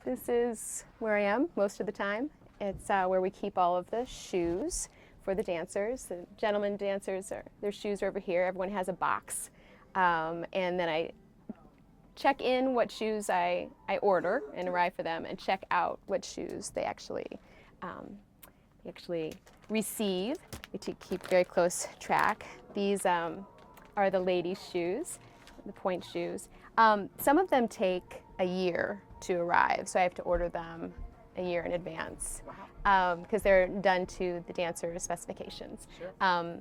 This is where I am most of the time. It's where we keep all of the shoes for the dancers. The gentlemen dancers, their shoes are over here. Everyone has a box. And then I check in what shoes I order and arrive for them, and check out what shoes they actually receive. We keep very close track. These are the ladies' shoes, the point shoes. Some of them take a year to arrive, so I have to order them a year in advance. Wow. Because they're done to the dancer's specifications. Sure.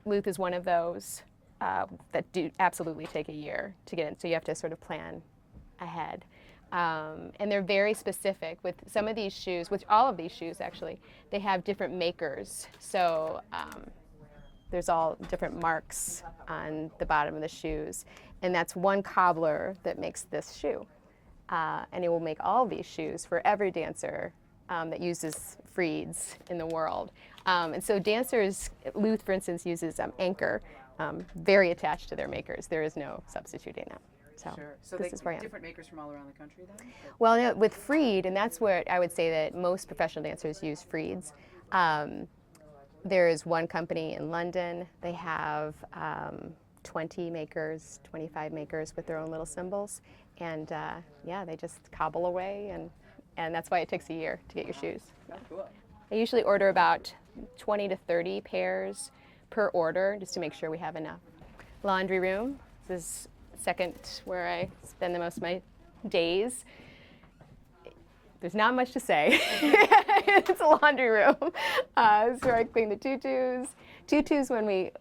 Luth is one of those that do absolutely take a year to get in, so you have to sort of plan ahead. And they're very specific with some of these shoes, with all of these shoes actually, they have different makers. So there's all different marks on the bottom of the shoes, and that's one cobbler that makes this shoe. And it will make all of these shoes for every dancer that uses frieds in the world. And so dancers, Luth for instance uses Anchor, very attached to their makers. There is no substituting them. So, Sure. So this is where I am. different makers from all around the country then? Well, no, with fried, and that's where I would say that most professional dancers use frieds. There is one company in London. They have 20 makers, 25 makers with their own little symbols. And yeah, they just cobble away, and that's why it takes a year to get your shoes. Oh, cool. I usually order about 20 to 30 pairs per order, just to make sure we have enough. Laundry room. This is second where I spend the most of my days. There's not much to say. It's a laundry room. It's where I clean the tutus. Tutus, when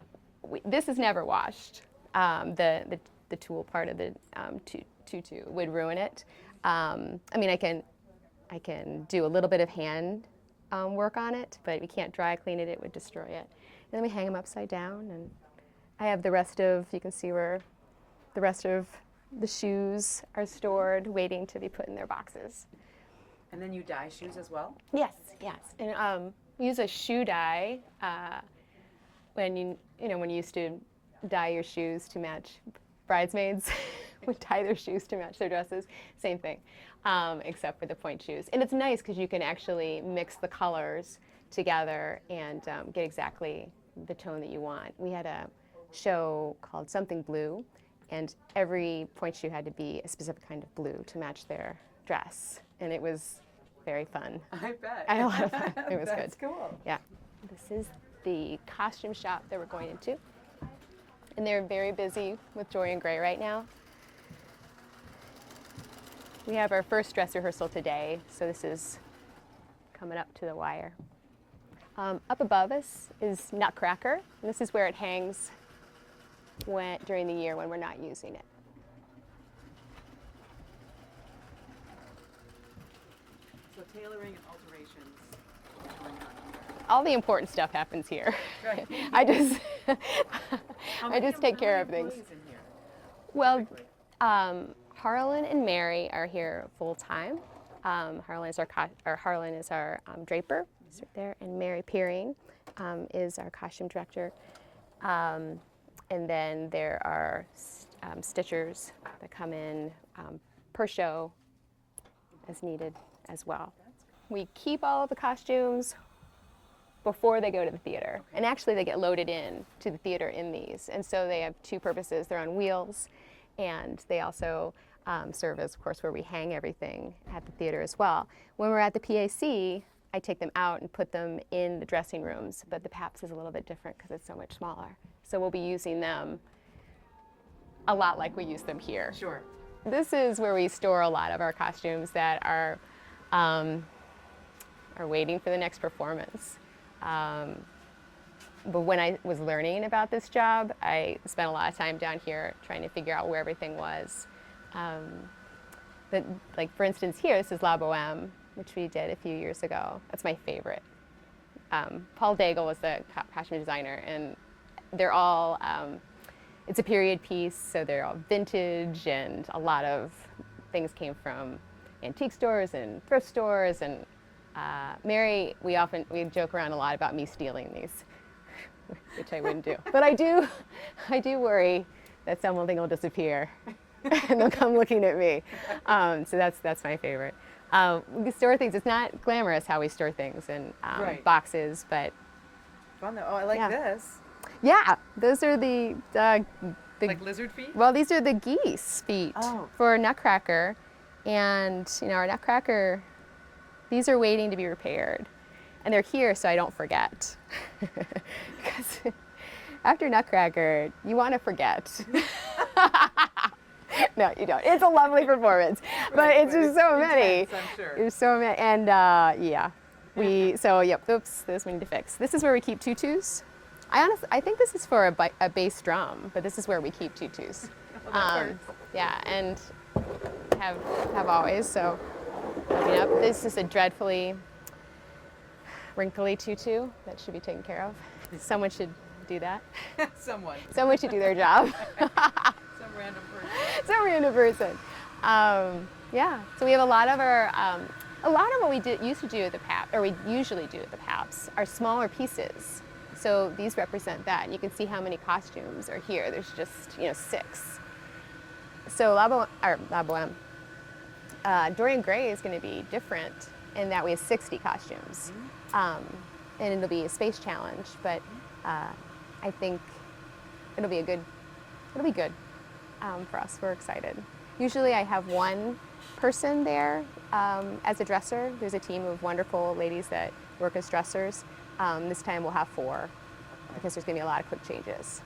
this is never washed. The tulle part of the tutu would ruin it. I mean, I can do a little bit of hand work on it, but we can't dry clean it. It would destroy it. And then we hang them upside down, and I have the rest of, you can see where the rest of the shoes are stored, waiting to be put in their boxes. And then you dye shoes as well? Yes, yes. And we use a shoe dye when you used to dye your shoes to match bridesmaids would dye their shoes to match their dresses. Same thing, except for the point shoes. And it's nice because you can actually mix the colors together and get exactly the tone that you want. We had a show called Something Blue, and every point shoe had to be a specific kind of blue to match their dress. And it was very fun. I bet. I had a lot of fun. It was That's good. Cool. Yeah. This is the costume shop that we're going into. And they're very busy with Dorian Gray right now. We have our first dress rehearsal today, so this is coming up to the wire. Up above us is Nutcracker, and this is where it hangs during the year when we're not using it. So tailoring and alterations going on here. All the important stuff happens here. Right. I just How take care many of things. employees in here? Well, Harlan and Mary are here full time. Harlan is our draper, he's right there, and Mary Peering is our costume director. And then there are stitchers that come in per show as needed as well. We keep all of the costumes before they go to the theater. And actually they get loaded in to the theater in these. And so they have two purposes. They're on wheels, and they also serve as, of course, where we hang everything at the theater as well. When we're at the PAC, I take them out and put them in the dressing rooms, but the PAPS is a little bit different because it's so much smaller. So we'll be using them a lot like we use them here. Sure. This is where we store a lot of our costumes that are waiting for the next performance. But when I was learning about this job, I spent a lot of time down here trying to figure out where everything was. But like, for instance, here, this is La Boheme, which we did a few years ago. That's my favorite. Paul Daigle was the costume designer, and they're all, it's a period piece, so they're all vintage, and a lot of things came from antique stores and thrift stores. And Mary, we joke around a lot about me stealing these, which I wouldn't do. But I do worry that something will disappear and they'll come looking at me. So that's my favorite. We store things. It's not glamorous how we store things in Right. boxes, but Fun though. Oh, I like Yeah. this. yeah, those are the Like lizard feet? well, these are the geese feet Oh. for a nutcracker, and our nutcracker. These are waiting to be repaired, and they're here so I don't forget. Because after nutcracker, you want to forget. No, you don't. It's a lovely performance, but Right, it's just so many. intense, I'm sure. There's so many, and yeah, yep. Oops, this we need to fix. This is where we keep tutus. I think this is for a bass drum, but this is where we keep tutus. Oh, that works. Yeah, and have always. So, this is a dreadfully wrinkly tutu that should be taken care of. Someone should do that. Someone. Someone should do their job. Some random person. Some random person. Yeah. So we have a lot of what we used to do at the PAP, or we usually do at the PAPs, are smaller pieces. So these represent that. And you can see how many costumes are here. There's just 6. So La Boheme, Dorian Gray is going to be different in that we have 60 costumes, and it'll be a space challenge. But I think it'll be good for us. We're excited. Usually I have one person there as a dresser. There's a team of wonderful ladies that work as dressers. This time we'll have 4 because there's going to be a lot of quick changes.